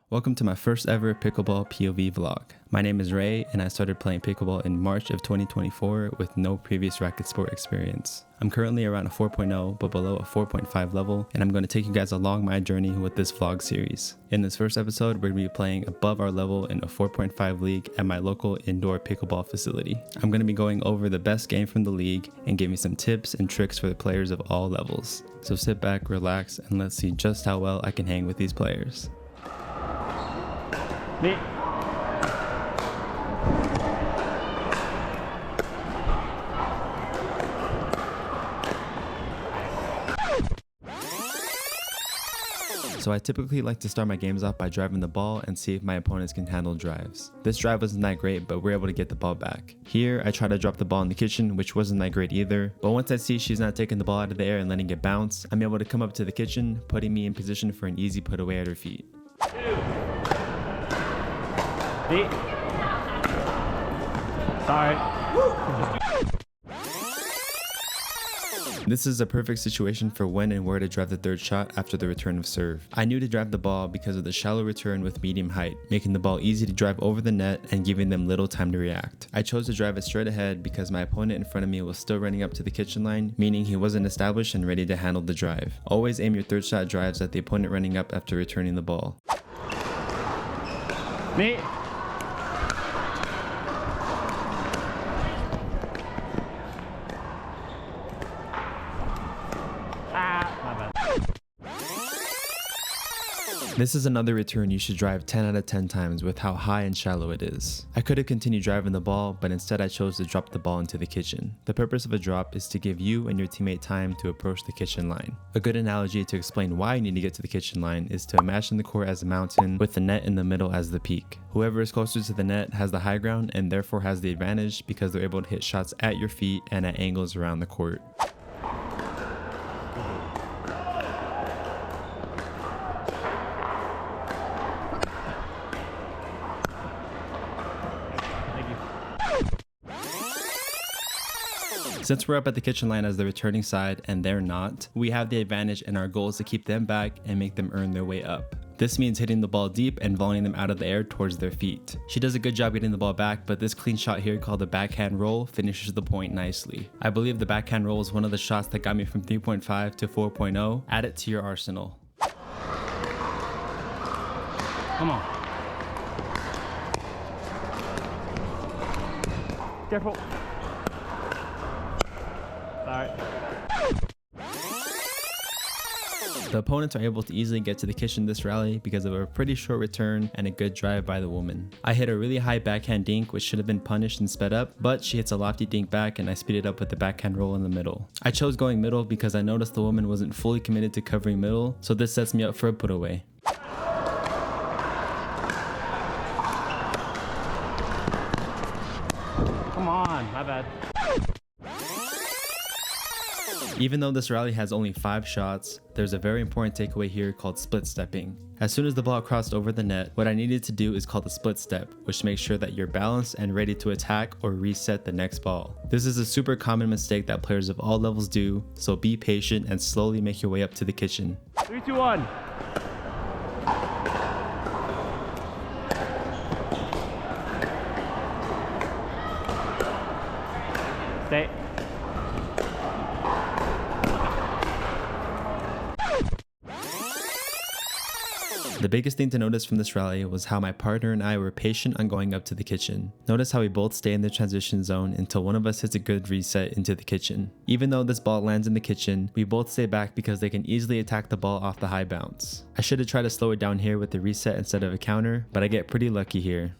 Welcome to my first ever pickleball POV vlog. My name is Ray and I started playing pickleball in March of 2024 with no previous racket sport experience. I'm currently around a 4.0 but below a 4.5 level, and I'm going to take you guys along my journey with this vlog series. In this first episode, we're going to be playing above our level in a 4.5 league at my local indoor pickleball facility. I'm going to be going over the best game from the league and giving some tips and tricks for the players of all levels. So sit back, relax, and let's see just how well I can hang with these players. Me. So I typically like to start my games off by driving the ball and see if my opponents can handle drives. This drive wasn't that great, but we're able to get the ball back. Here, I try to drop the ball in the kitchen, which wasn't that great either, but once I see she's not taking the ball out of the air and letting it bounce, I'm able to come up to the kitchen, putting me in position for an easy put away at her feet. Me. Sorry. This is a perfect situation for when and where to drive the third shot after the return of serve. I knew to drive the ball because of the shallow return with medium height, making the ball easy to drive over the net and giving them little time to react. I chose to drive it straight ahead because my opponent in front of me was still running up to the kitchen line, meaning he wasn't established and ready to handle the drive. Always aim your third shot drives at the opponent running up after returning the ball. Me. This is another return you should drive 10 out of 10 times with how high and shallow it is. I could have continued driving the ball, but instead I chose to drop the ball into the kitchen. The purpose of a drop is to give you and your teammate time to approach the kitchen line. A good analogy to explain why you need to get to the kitchen line is to imagine the court as a mountain with the net in the middle as the peak. Whoever is closer to the net has the high ground and therefore has the advantage because they're able to hit shots at your feet and at angles around the court. Since we're up at the kitchen line as the returning side and they're not, we have the advantage, and our goal is to keep them back and make them earn their way up. This means hitting the ball deep and volleying them out of the air towards their feet. She does a good job getting the ball back, but this clean shot here called the backhand roll finishes the point nicely. I believe the backhand roll is one of the shots that got me from 3.5 to 4.0. Add it to your arsenal. Come on. Careful. Sorry. The opponents are able to easily get to the kitchen this rally because of a pretty short return and a good drive by the woman. I hit a really high backhand dink which should have been punished and sped up, but she hits a lofty dink back and I speed it up with the backhand roll in the middle. I chose going middle because I noticed the woman wasn't fully committed to covering middle, so this sets me up for a put away. Come on, my bad. Even though this rally has only 5 shots, there's a very important takeaway here called split stepping. As soon as the ball crossed over the net, what I needed to do is called a split step, which makes sure that you're balanced and ready to attack or reset the next ball. This is a super common mistake that players of all levels do, so be patient and slowly make your way up to the kitchen. 3, 2, 1. Stay. The biggest thing to notice from this rally was how my partner and I were patient on going up to the kitchen. Notice how we both stay in the transition zone until one of us hits a good reset into the kitchen. Even though this ball lands in the kitchen, we both stay back because they can easily attack the ball off the high bounce. I should have tried to slow it down here with the reset instead of a counter, but I get pretty lucky here.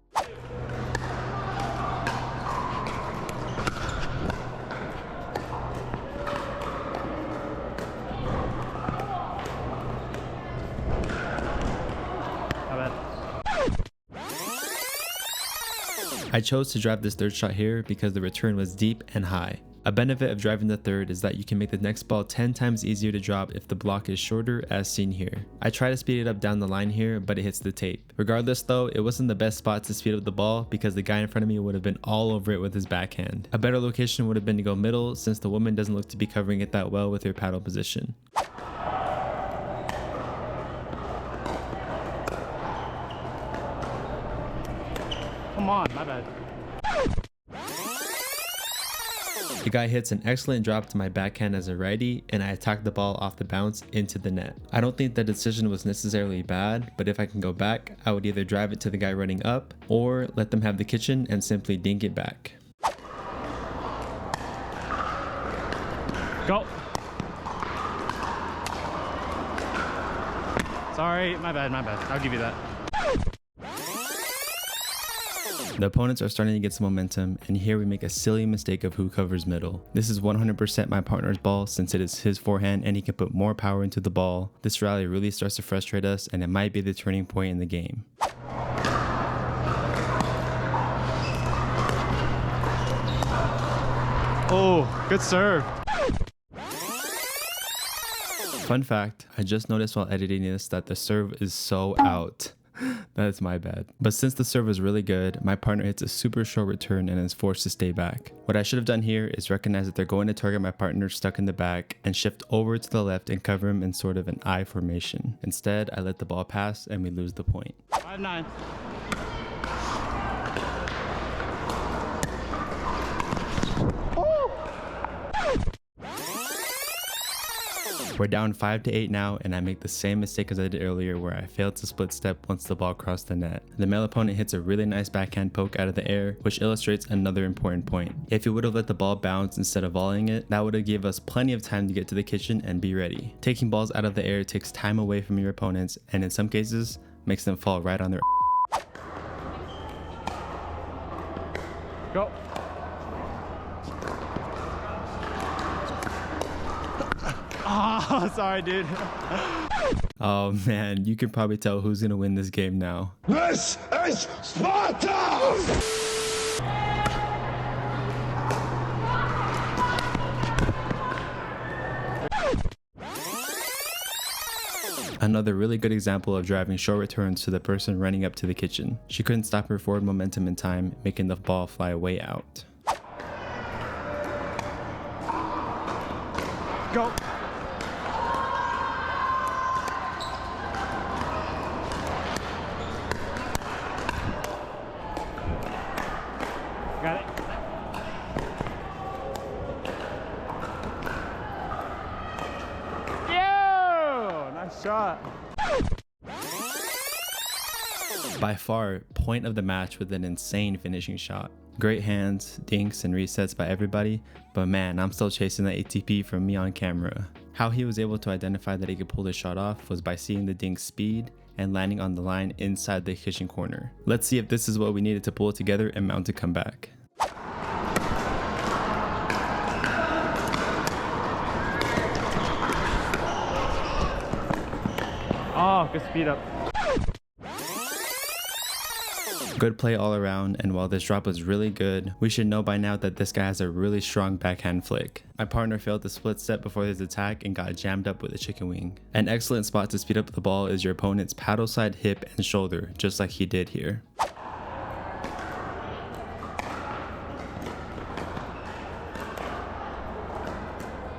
I chose to drive this third shot here because the return was deep and high. A benefit of driving the third is that you can make the next ball 10 times easier to drop if the block is shorter, as seen here. I try to speed it up down the line here, but it hits the tape. Regardless though, it wasn't the best spot to speed up the ball because the guy in front of me would have been all over it with his backhand. A better location would have been to go middle since the woman doesn't look to be covering it that well with her paddle position. come on, my bad. The guy hits an excellent drop to my backhand as a righty, and I attack the ball off the bounce into the net. I don't think the decision was necessarily bad, but if I can go back, I would either drive it to the guy running up or let them have the kitchen and simply dink it back. Go. Sorry, my bad, my bad. I'll give you that. The opponents are starting to get some momentum, and here we make a silly mistake of who covers middle. This is 100% my partner's ball since it is his forehand and he can put more power into the ball. This rally really starts to frustrate us, and it might be the turning point in the game. Oh, good serve. Fun fact, I just noticed while editing this that the serve is so out. That's my bad. But since the serve was really good, my partner hits a super short return and is forced to stay back. What I should have done here is recognize that they're going to target my partner stuck in the back and shift over to the left and cover him in sort of an I formation. Instead, I let the ball pass and we lose the point. 5-9. We're down 5-8 now, and I make the same mistake as I did earlier where I failed to split step once the ball crossed the net. The male opponent hits a really nice backhand poke out of the air, which illustrates another important point. If he would have let the ball bounce instead of volleying it, that would have given us plenty of time to get to the kitchen and be ready. Taking balls out of the air takes time away from your opponents, and in some cases, makes them fall right on their Go. Oh, sorry, dude. Oh man, you can probably tell who's gonna win this game now. This is Sparta! Another really good example of driving short returns to the person running up to the kitchen. She couldn't stop her forward momentum in time, making the ball fly way out. Go. Got it. Yo! Nice shot. By far, point of the match with an insane finishing shot. Great hands, dinks, and resets by everybody, but man, I'm still chasing the ATP from me on camera. How he was able to identify that he could pull the shot off was by seeing the dink's speed and landing on the line inside the kitchen corner. Let's see if this is what we needed to pull it together and mount a comeback. Oh, good speed up. Good play all around, and while this drop was really good, we should know by now that this guy has a really strong backhand flick. My partner failed to split step before his attack and got jammed up with a chicken wing. An excellent spot to speed up the ball is your opponent's paddle side, hip, and shoulder, just like he did here.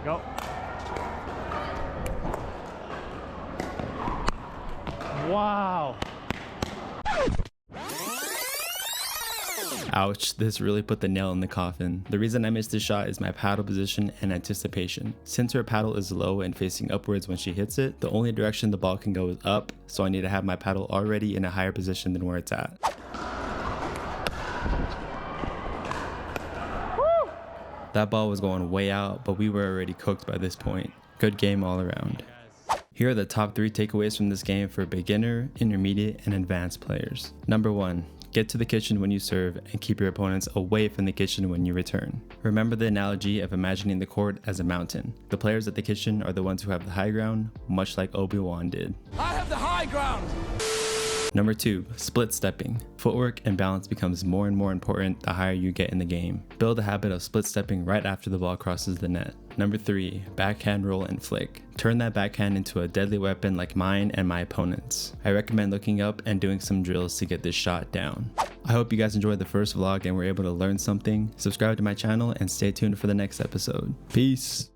Go. Wow. Ouch, this really put the nail in the coffin. The reason I missed this shot is my paddle position and anticipation. Since her paddle is low and facing upwards when she hits it, the only direction the ball can go is up, so I need to have my paddle already in a higher position than where it's at. Woo! That ball was going way out, but we were already cooked by this point. Good game all around. Here are the top 3 takeaways from this game for beginner, intermediate, and advanced players. Number 1. Get to the kitchen when you serve and keep your opponents away from the kitchen when you return. Remember the analogy of imagining the court as a mountain. The players at the kitchen are the ones who have the high ground, much like Obi-Wan did. I have the high ground! Number 2, split stepping. Footwork and balance becomes more and more important the higher you get in the game. Build a habit of split stepping right after the ball crosses the net. Number 3, backhand roll and flick. Turn that backhand into a deadly weapon like mine and my opponents. I recommend looking up and doing some drills to get this shot down. I hope you guys enjoyed the first vlog and were able to learn something. Subscribe to my channel and stay tuned for the next episode. Peace!